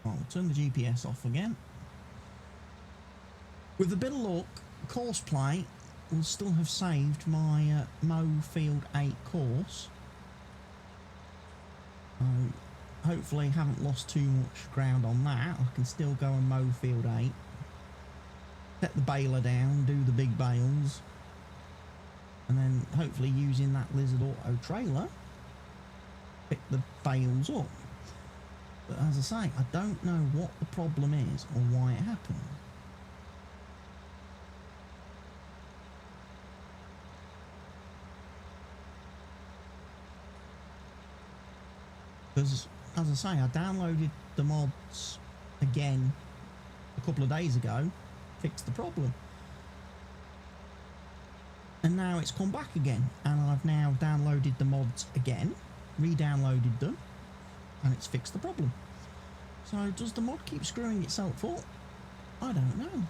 I'll turn the GPS off again. With a bit of luck, course play will still have saved my Mow Field 8 course. Hopefully haven't lost too much ground on that. I can still go and mow Field 8. Set the baler down, do the big bales. And then hopefully using that Lizard Auto trailer, pick the bales up. But as I say, I don't know what the problem is or why it happened. Because, as I say, I downloaded the mods again a couple of days ago, fixed the problem. And now it's come back again, and I've now downloaded the mods again, re-downloaded them, and it's fixed the problem. So does the mod keep screwing itself up? I don't know.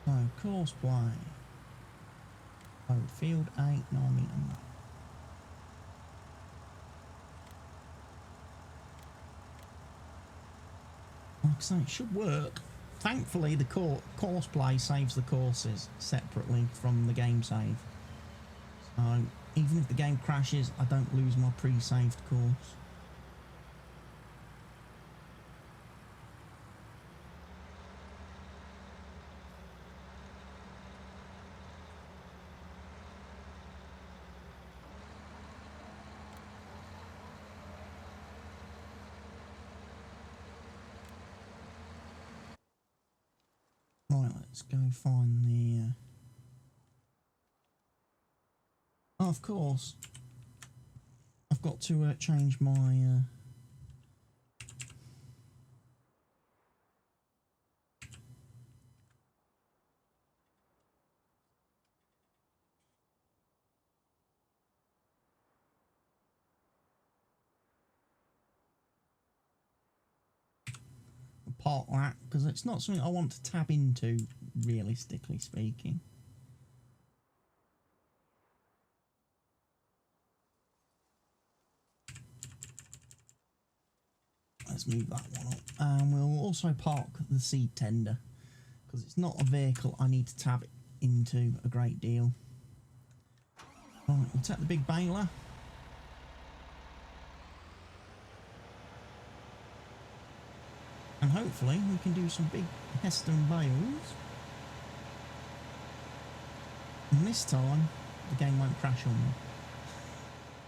So, course play. Oh, Field 8, 9 metre. Like I say, it should work. Thankfully, the course play saves the courses separately from the game save. So, even if the game crashes, I don't lose my pre-saved course. Right, let's go find the... Oh, of course, I've got to change my... part that, because it's not something I want to tab into, realistically speaking. Let's move that one up, and we'll also park the seed tender, because it's not a vehicle I need to tab into a great deal. Right, we'll take the big baler. And hopefully we can do some big Hesston Bales. And this time the game won't crash on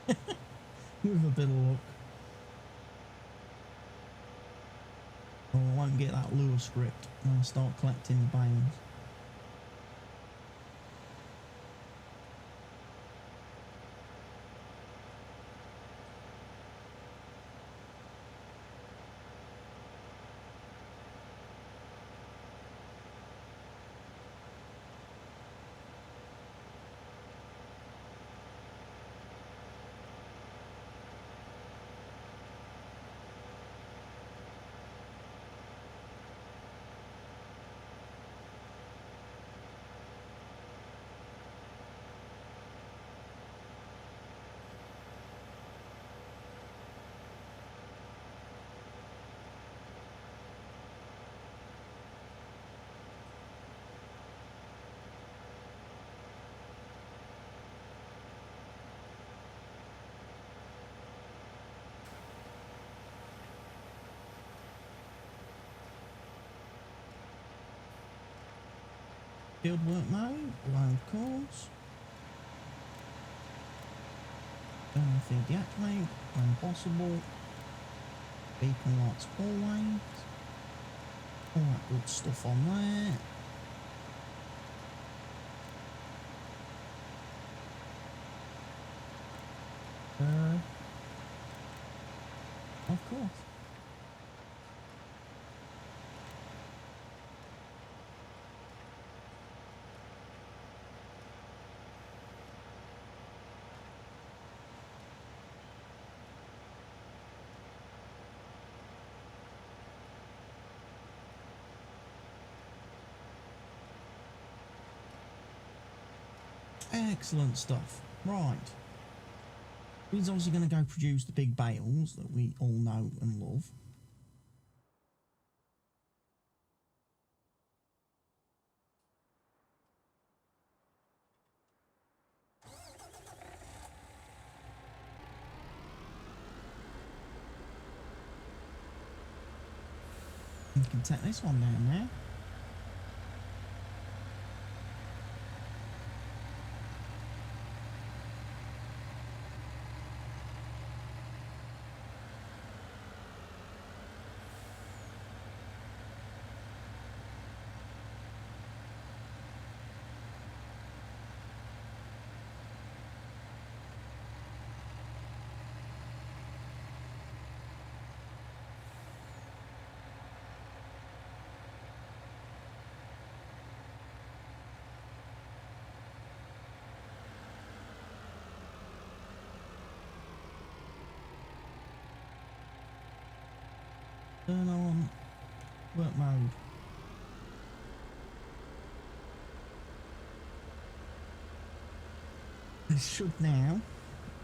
me. With a bit of luck. Or I won't get that lure script when I start collecting the bales. Field work mode, load course. Burner field deactivate when possible. Beacon lights always. All that good stuff on there. Of course. Excellent stuff. Right. He's obviously going to go produce the big bales that we all know and love. You can take this one down now. Turn on work mode. This should now,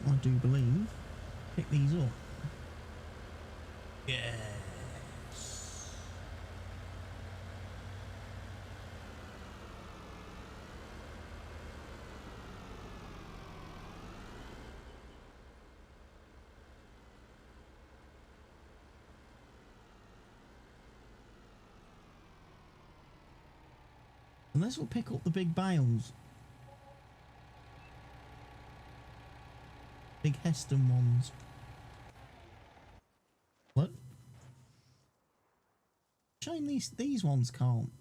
I do believe, pick these up. Yes. And this will pick up the big bales. Big Hesston ones. Look. Shame these ones can't.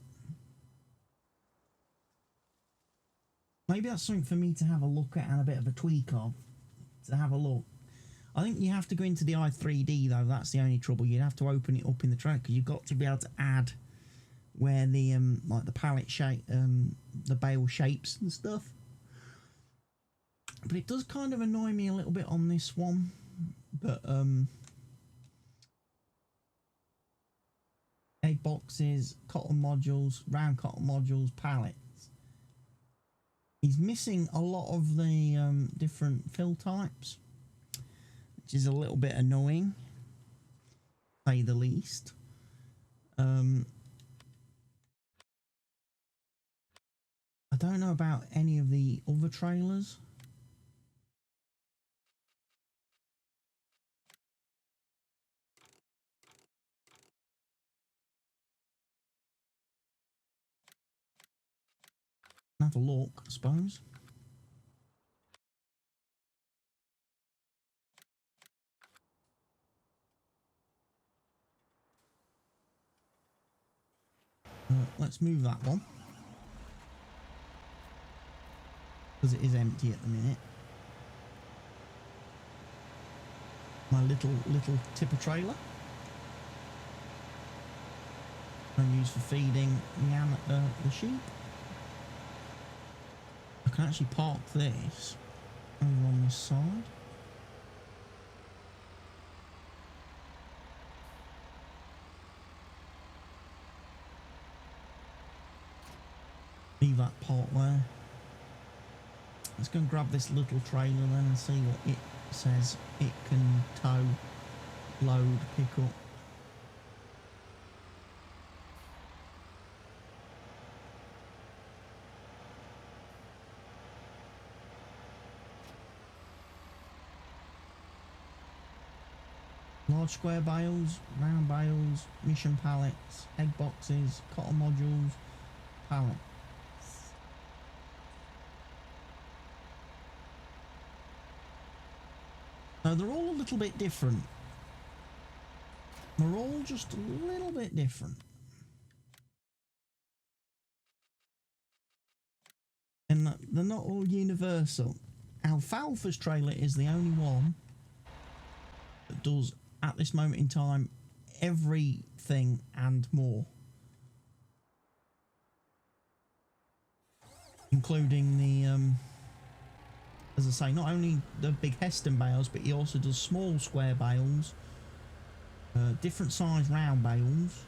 Maybe that's something for me to have a look at and a bit of a tweak of. To have a look. I think you have to go into the i3D though, that's the only trouble. You'd have to open it up in the track because you've got to be able to add where the like the pallet shape, the bale shapes and stuff. But it does kind of annoy me a little bit on this one. But egg boxes, cotton modules, round cotton modules, pallets. He's missing a lot of the different fill types, which is a little bit annoying, to say the least. I don't know about any of the other trailers. Have a look, I suppose. Let's move that one. Because it is empty at the minute. My little tipper trailer. I'm used for feeding the sheep. I can actually park this over on this side. Leave that part there. Let's go and grab this little trailer then and see what it says it can tow, load, pick up. Large square bales, round bales, mission pallets, egg boxes, cotton modules, pallets. So they're all a little bit different. They're all just a little bit different. And they're not all universal. Alfalfa's trailer is the only one that does at this moment in time everything and more, including the as I say, not only the big Hesston bales, but he also does small square bales, different size round bales.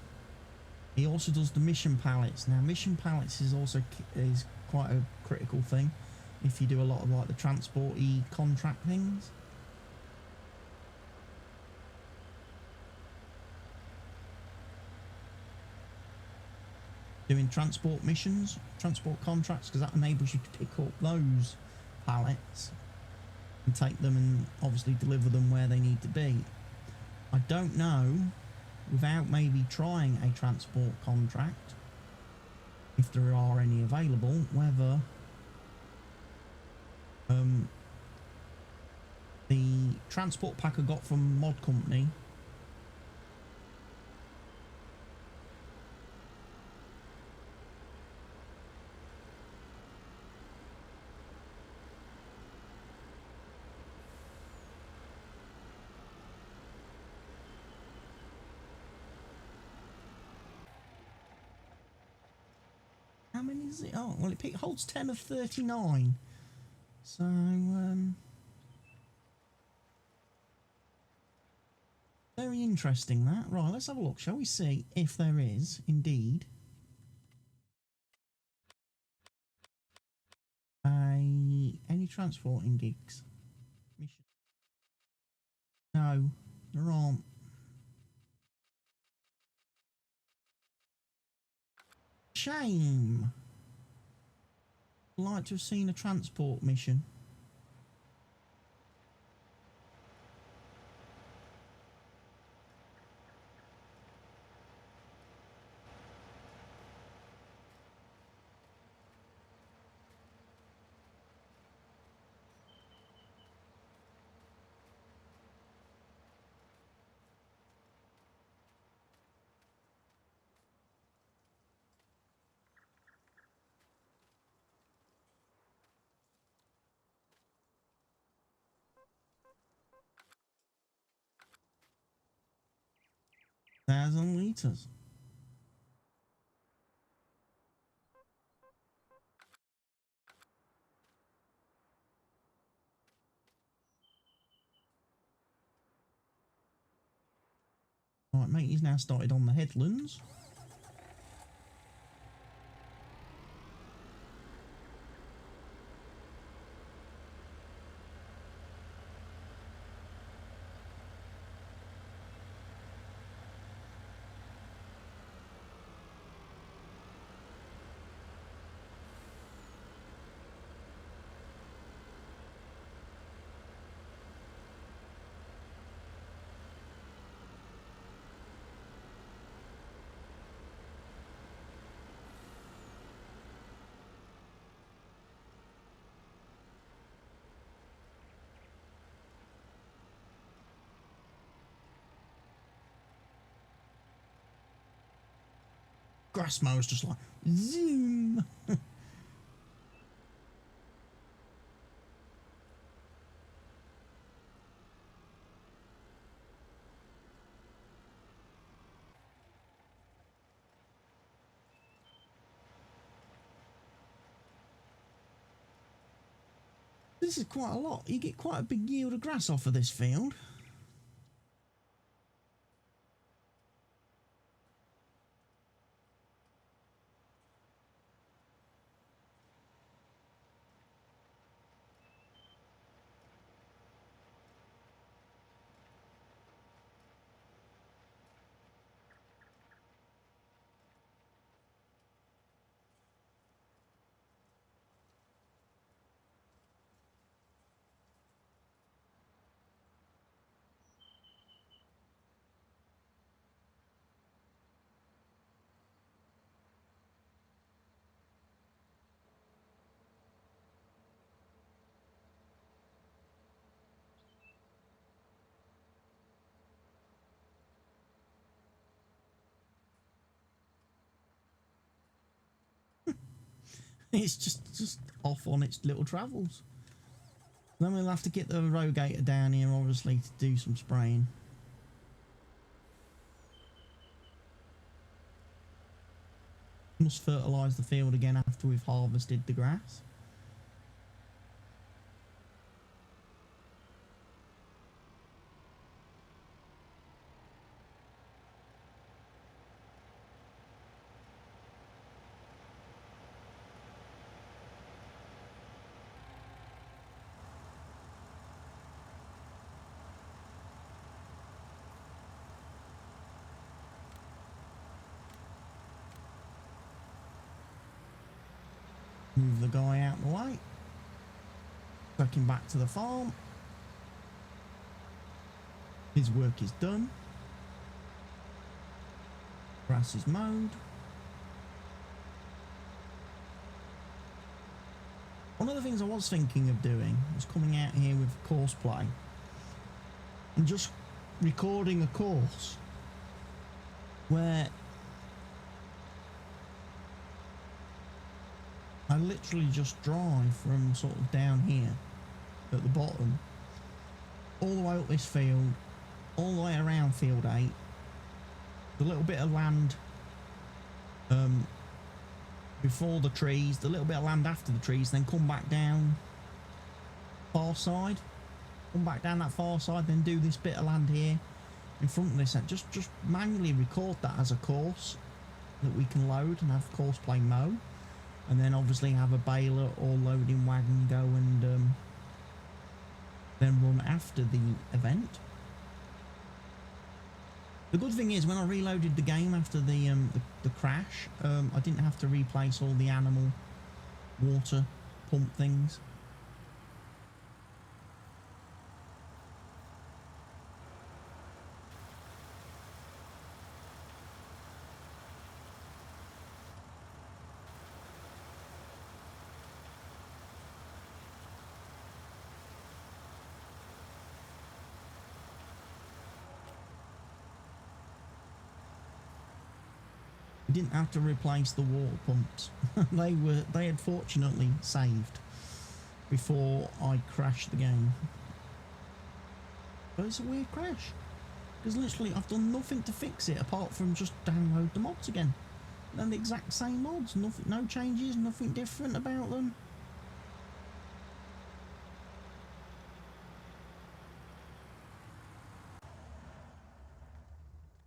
He also does the mission pallets. Now mission pallets is also quite a critical thing if you do a lot of like the transport-y contract things. Doing transport missions, transport contracts, because that enables you to pick up those pallets and take them and obviously deliver them where they need to be. I don't know, without maybe trying a transport contract, if there are any available, whether the transport pack I got from Mod Company how many is it? Oh, well, it holds 10 of 39. So, very interesting that. Right, let's have a look. Shall we see if there is indeed any transporting gigs? Mission. No, there aren't. Shame. I'd like to have seen a transport mission. Thousand litres. Right, mate, he's now started on the headlands. Grass mower's just like zoom. This is quite a lot. You get quite a big yield of grass off of this field. It's just off on its little travels. Then we'll have to get the irrigator down here, obviously, to do some spraying. Must fertilise the field again after we've harvested the grass. Move the guy out of the way. Take him back to the farm. His work is done. Grass is mowed. One of the things I was thinking of doing was coming out here with course play and just recording a course where I literally just drive from sort of down here at the bottom all the way up this field, all the way around field 8, the little bit of land before the trees, the little bit of land after the trees, then come back down far side, come back down that far side, then do this bit of land here in front of this, and just manually record that as a course that we can load and have course play mow. And then obviously have a baler or loading wagon go and then run after the event. The good thing is when I reloaded the game after the crash, I didn't have to replace all the animal water pump things. We didn't have to replace the water pumps. They had fortunately saved before I crashed the game. But it's a weird crash because literally I've done nothing to fix it apart from just download the mods again. They're the exact same mods, nothing, no changes, nothing different about them.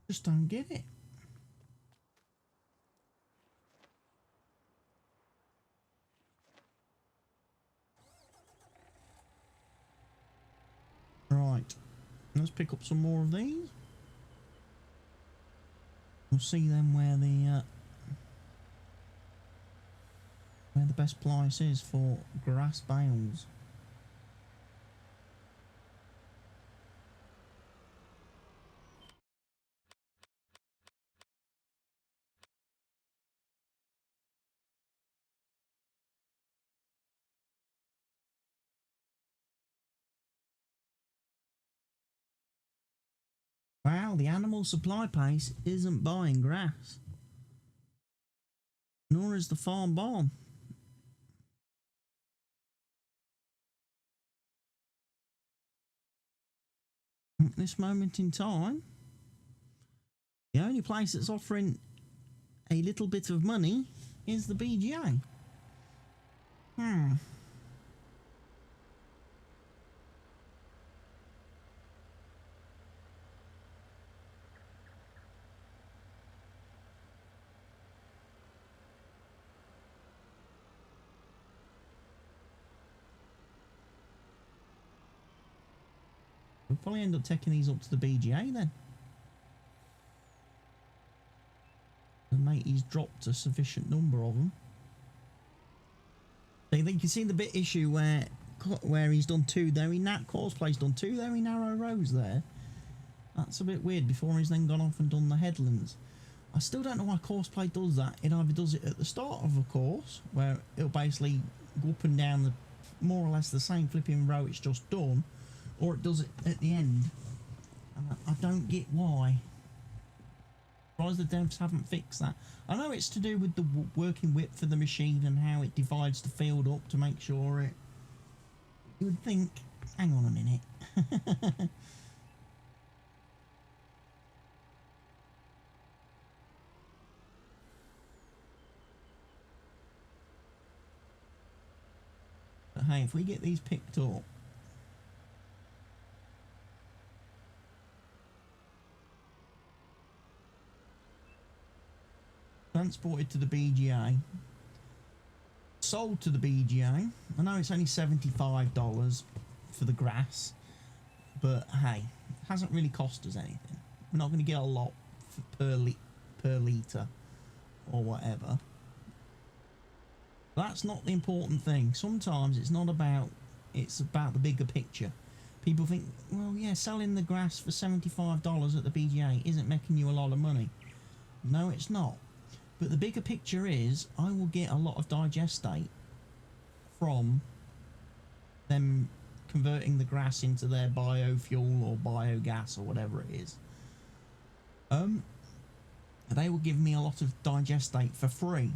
Just don't get it. Right, let's pick up some more of these. We'll see then where the best price is for grass bales. Wow, the animal supply place isn't buying grass. Nor is the farm barn. At this moment in time, the only place that's offering a little bit of money is the BGA. We'll probably end up taking these up to the BGA then. The mate, he's dropped a sufficient number of them. So you can see the bit issue where he's done two there. Coursplay's done two very narrow rows there. That's a bit weird before he's then gone off and done the headlands. I still don't know why Courseplay does that. It either does it at the start of a course, where it'll basically go up and down the more or less the same flipping row it's just done, or it does it at the end. And I don't get why. Surprised the devs haven't fixed that. I know it's to do with the working width of the machine and how it divides the field up to make sure it... You would think, hang on a minute. hey, if we get these picked up, transported to the BGA, sold to the BGA. I know it's only $75 for the grass, but hey, it hasn't really cost us anything. We're not going to get a lot per litre or whatever. That's not the important thing. Sometimes it's not about, it's about the bigger picture. People think, well, yeah, selling the grass for $75 at the BGA isn't making you a lot of money. No, it's not. But the bigger picture is, I will get a lot of digestate from them converting the grass into their biofuel or biogas or whatever it is. They will give me a lot of digestate for free.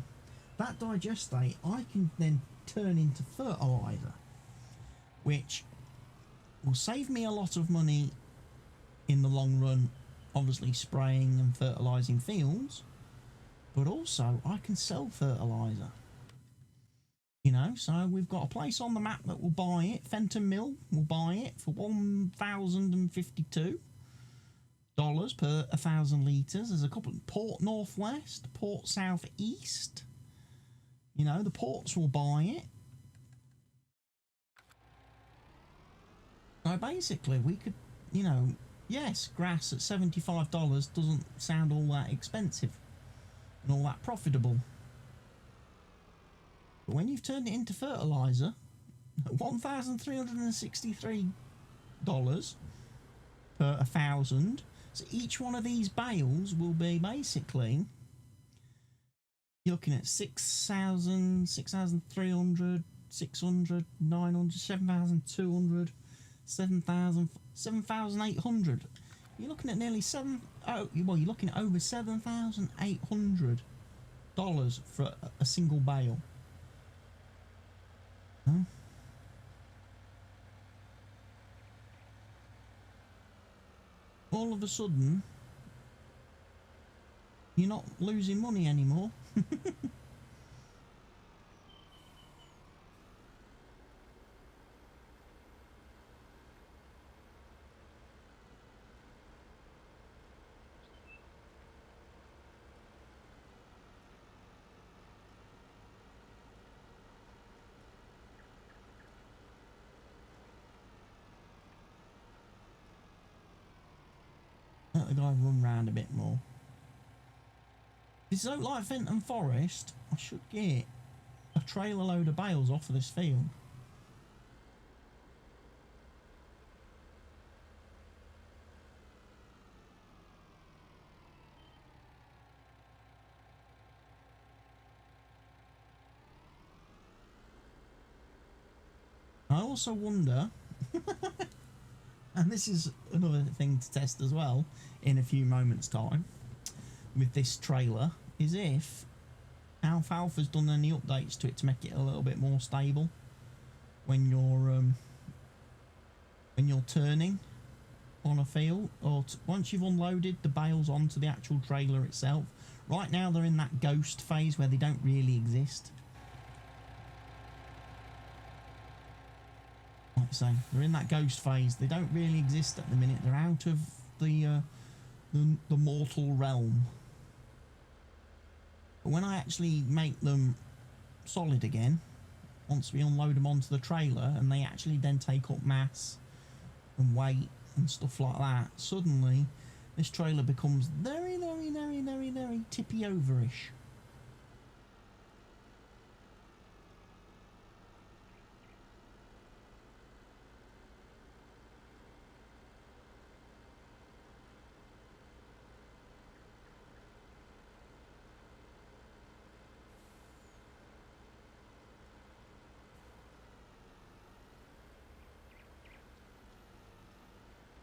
That digestate I can then turn into fertiliser, which will save me a lot of money in the long run, obviously spraying and fertilising fields, but also I can sell fertiliser. You know, so we've got a place on the map that will buy it. Fenton Mill will buy it for $1,052 per 1,000 litres. There's a couple, Port Northwest, Port Southeast. You know, the ports will buy it. So basically, we could, you know, yes, grass at $75 doesn't sound all that expensive and all that profitable. But when you've turned it into fertiliser, $1,363 per 1,000. So each one of these bales will be basically, you're looking at 6,000, 6,300, 600, 900, 7,200, 7,000, 7,800. You're looking at nearly well, you're looking at over $7,800 for a single bale. Huh? All of a sudden, you're not losing money anymore. Let the guy run round a bit more. If it's like Fenton Forest, I should get a trailer load of bales off of this field. I also wonder, and this is another thing to test as well in a few moments' time with this trailer, is if Alfalfa's done any updates to it to make it a little bit more stable when you're turning on a field, or once you've unloaded the bales onto the actual trailer itself. Right now they're in that ghost phase where they don't really exist. Like I say, they're in that ghost phase. They don't really exist at the minute. They're out of the mortal realm. But when I actually make them solid again, once we unload them onto the trailer and they actually then take up mass and weight and stuff like that, suddenly this trailer becomes very, very, very, very, very tippy overish.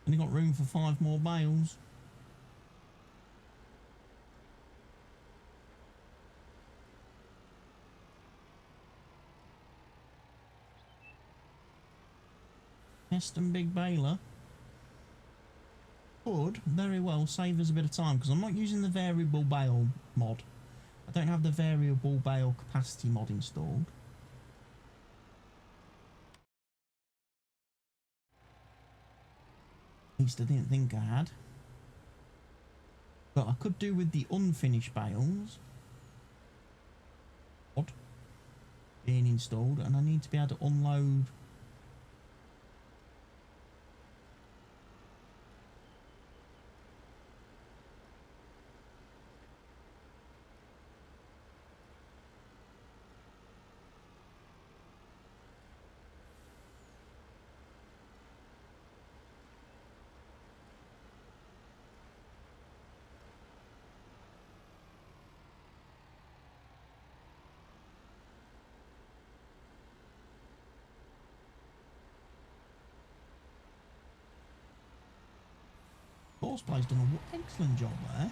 Only got room for 5 more bales. Hesston Baler could very well save us a bit of time, because I'm not using the variable bale mod. I don't have the variable bale capacity mod installed. least I didn't think I had. But I could do with the unfinished bales being installed, and I need to be able to unload Horseplay's done an excellent job there.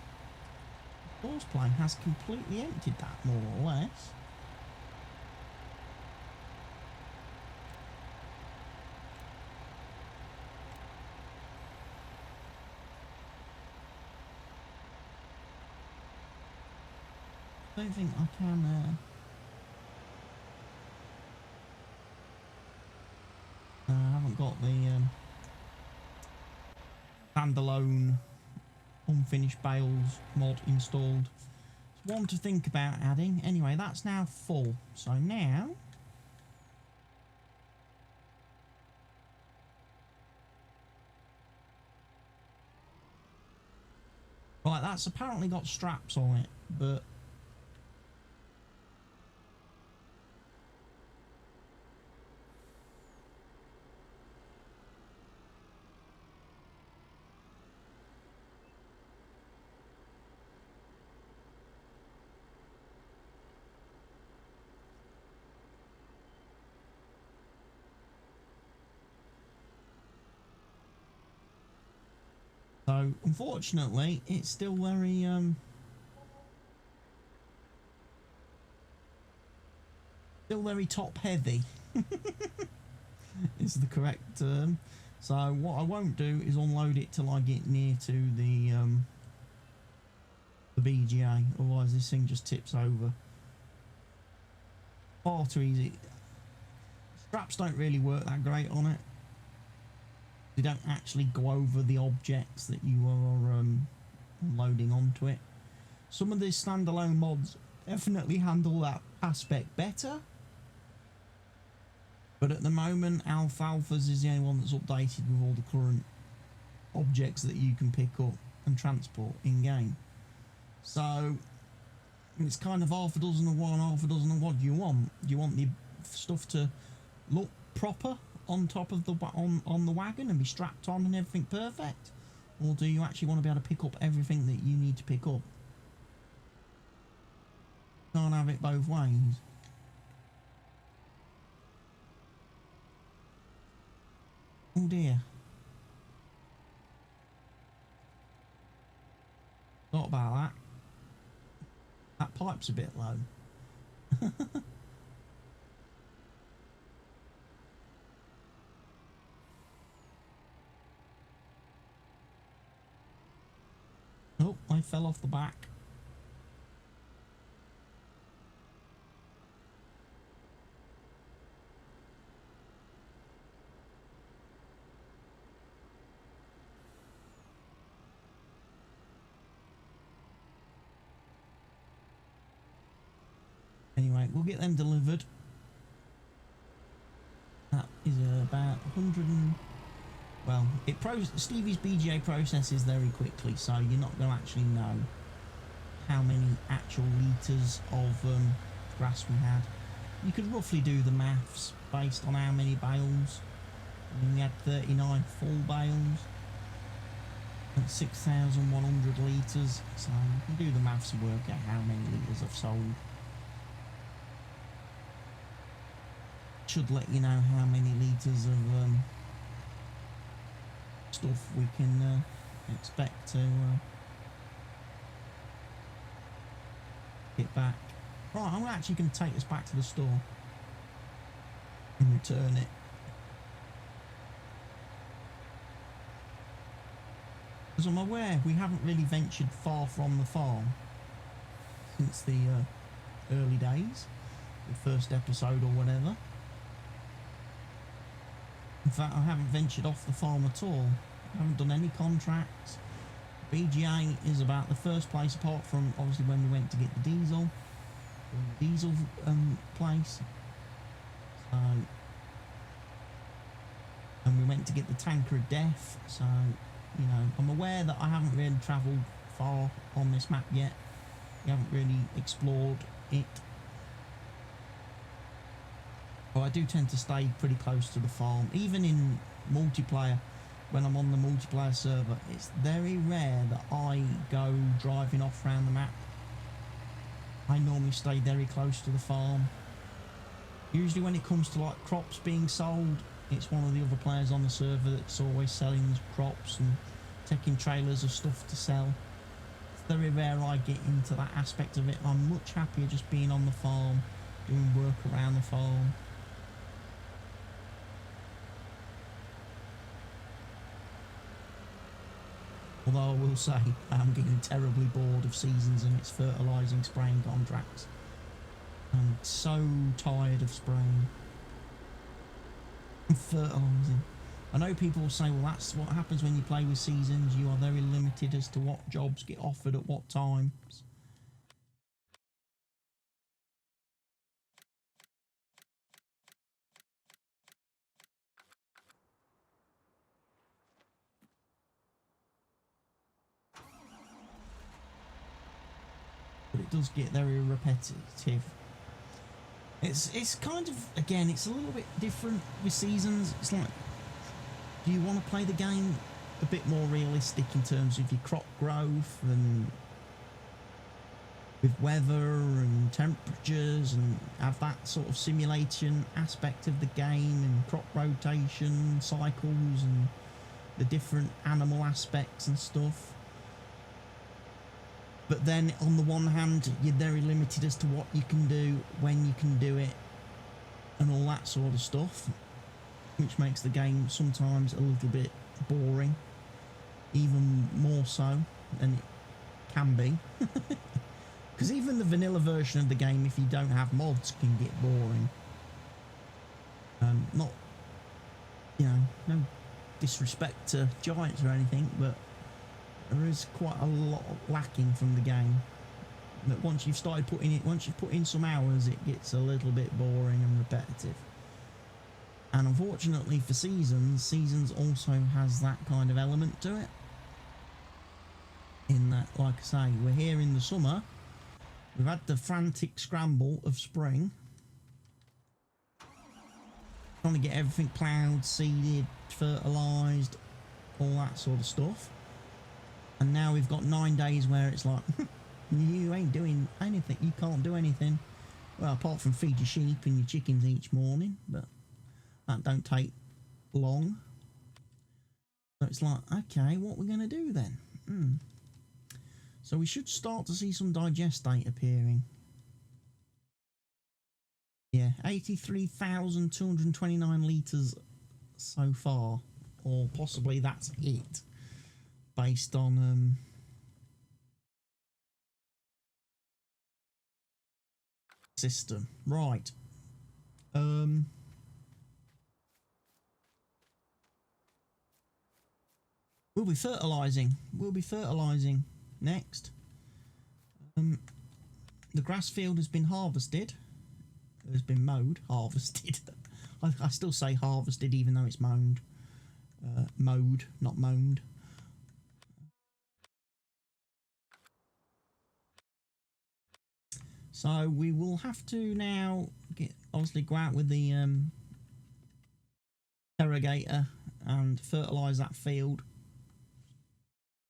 Horseplay has completely emptied that, more or less. I don't think I can I haven't got the standalone unfinished bales mod installed. It's one to think about adding. Anyway, that's now full. So now right, that's apparently got straps on it, but so unfortunately it's still very top heavy is the correct term. So what I won't do is unload it till I get near to the BGA, otherwise this thing just tips over. Far too easy. Straps don't really work that great on it. They don't actually go over the objects that you are unloading onto it. Some of the standalone mods definitely handle that aspect better, but at the moment Alfalfa's is the only one that's updated with all the current objects that you can pick up and transport in game. So it's kind of half a dozen of one, half a dozen of what do you want. Do you want the stuff to look proper on top of the on the wagon and be strapped on and everything perfect, or do you actually want to be able to pick up everything that you need to pick up? Can't have it both ways. Oh dear. Thought about that. That pipe's a bit low. Oh, I fell off the back. Anyway, we'll get them delivered. That is about 100 and... well, Stevie's BGA processes very quickly, so you're not going to actually know how many actual litres of grass we had. You could roughly do the maths based on how many bales. I mean, we had 39 full bales at 6,100 litres, so you can do the maths and work out how many litres I've sold. Should let you know how many litres of stuff we can expect to get back. Right, I'm actually going to take this back to the store and return it. As I'm aware, we haven't really ventured far from the farm since the early days, the first episode or whatever. In fact, I haven't ventured off the farm at all. I haven't done any contracts. BGA is about the first place, apart from obviously when we went to get the diesel place. So, and we went to get the tanker of death. So, you know, I'm aware that I haven't really travelled far on this map yet. We haven't really explored it. But I do tend to stay pretty close to the farm. Even in multiplayer, when I'm on the multiplayer server, it's very rare that I go driving off around the map. I normally stay very close to the farm. Usually when it comes to like crops being sold, it's one of the other players on the server that's always selling crops and taking trailers of stuff to sell. It's very rare I get into that aspect of it. I'm much happier just being on the farm, doing work around the farm. Although I will say I'm getting terribly bored of seasons and its fertilising spraying contracts. I'm so tired of spraying and fertilising. I know people will say, well, that's what happens when you play with seasons. You are very limited as to what jobs get offered at what times. But it does get very repetitive. It's kind of, again, it's a little bit different with seasons. It's like, do you want to play the game a bit more realistic in terms of your crop growth and with weather and temperatures, and have that sort of simulation aspect of the game and crop rotation cycles and the different animal aspects and stuff? But then on the one hand, you're very limited as to what you can do, when you can do it, and all that sort of stuff, which makes the game sometimes a little bit boring, even more so than it can be. Because even the vanilla version of the game, if you don't have mods, can get boring. Not, you know, no disrespect to Giants or anything, but there is quite a lot lacking from the game. That once you've started putting it, once you've put in some hours, it gets a little bit boring and repetitive. And unfortunately for seasons also has that kind of element to it. In that, like I say, we're here in the summer. We've had the frantic scramble of spring, trying to get everything ploughed, seeded, fertilised, all that sort of stuff. And now we've got 9 days where it's like, you ain't doing anything, you can't do anything. Well, apart from feed your sheep and your chickens each morning, but that don't take long. So it's like, okay, what we're going to do then? So we should start to see some digestate appearing. Yeah, 83,229 litres so far, or possibly that's it, based on system. Right. We'll be fertilising. Next. The grass field has been harvested. It has been mowed. Harvested. I still say harvested even though it's mown. Mowed, not mowned. So we will have to now obviously go out with the irrigator and fertilise that field,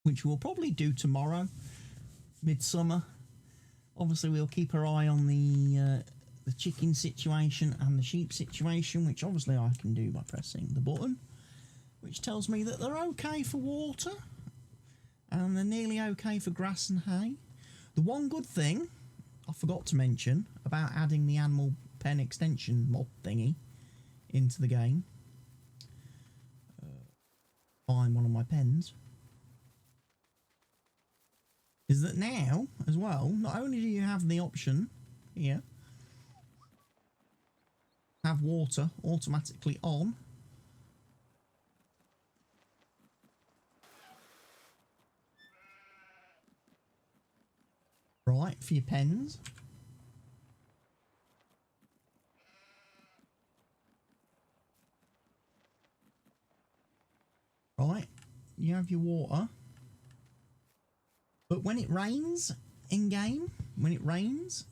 which we'll probably do tomorrow, midsummer. Obviously we'll keep our eye on the chicken situation and the sheep situation, which obviously I can do by pressing the button, which tells me that they're okay for water and they're nearly okay for grass and hay. The one good thing I forgot to mention about adding the animal pen extension mod thingy into the game, find one of my pens, is that now as well, not only do you have the option here, have water automatically on, right, for your pens. Right, you have your water. But when it rains in game, when it rains,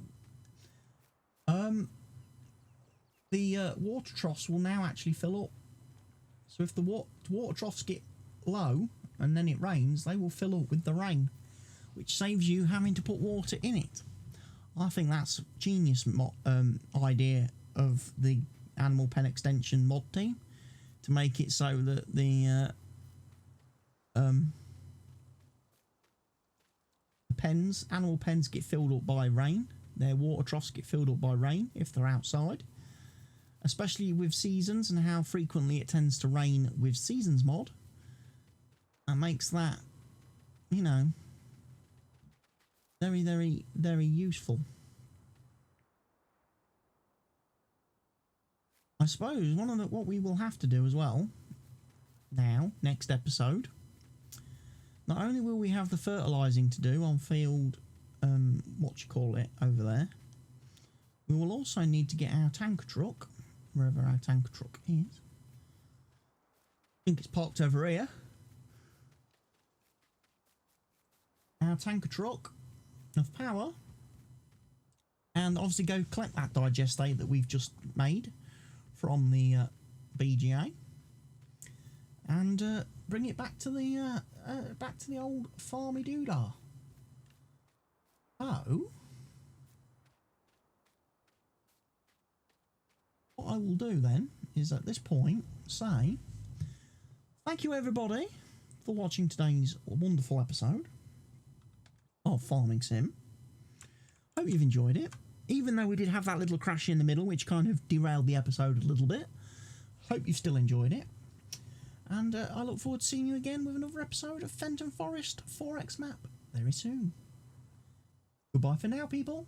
the water troughs will now actually fill up. So if the water troughs get low and then it rains, they will fill up with the rain, which saves you having to put water in it. I think that's a genius idea of the Animal Pen Extension mod team, to make it so that the animal pens get filled up by rain. Their water troughs get filled up by rain if they're outside, especially with seasons and how frequently it tends to rain with seasons mod. And makes that, you know, very, very, very useful. I suppose what we will have to do as well now, next episode, not only will we have the fertilising to do on field, over there, we will also need to get our tanker truck, wherever our tanker truck is. I think it's parked over here. Our tanker truck of power, and obviously go collect that digestate that we've just made from the BGA, and bring it back to the old farmy doodah. So what I will do then is at this point say thank you everybody for watching today's wonderful episode of Farming Sim. Hope you've enjoyed it, even though we did have that little crash in the middle which kind of derailed the episode a little bit. Hope you've still enjoyed it, and I look forward to seeing you again with another episode of Fenton Forest 4X map very soon. Goodbye for now, people.